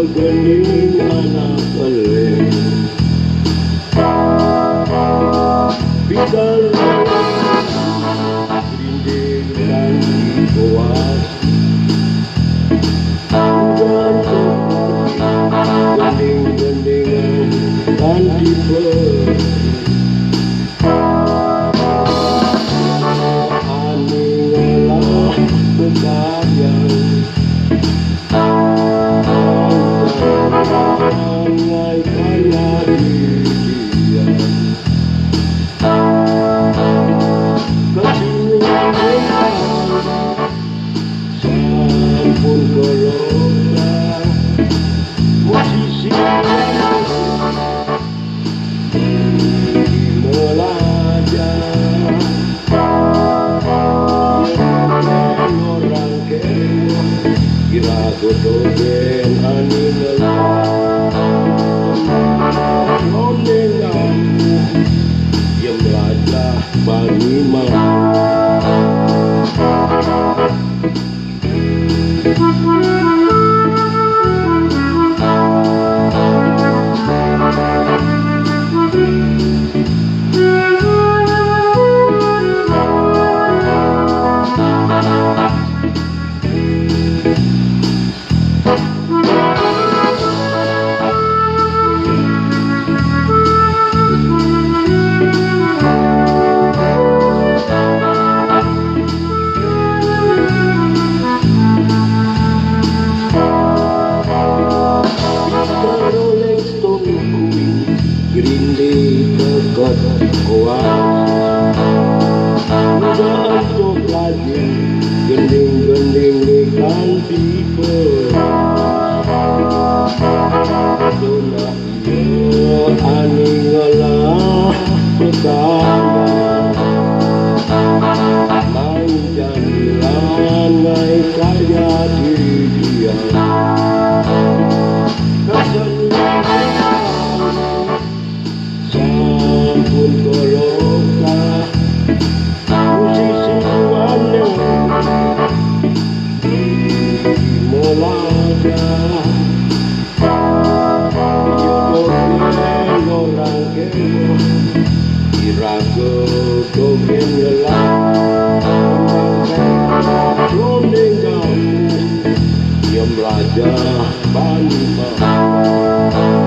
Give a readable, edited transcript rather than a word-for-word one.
gening anak eleng bidal rinding dan dibuat dan gening-geningan dan diberi aningalah bekayang angai kaya dirian kesingan sampun kelola musisi melajah orang kewa kira godogen aningalah londengamu yang melajah bani mau Grindi tekot kuat udah untuk lagi gending-gending ikan tipe donah iyo aningalah bekayang main jadilan ngai kaya dirian sampun koloka musisi waneng melajah jodogen orang kewa kira godogen ngelah loneng kamu yang melajah bani mau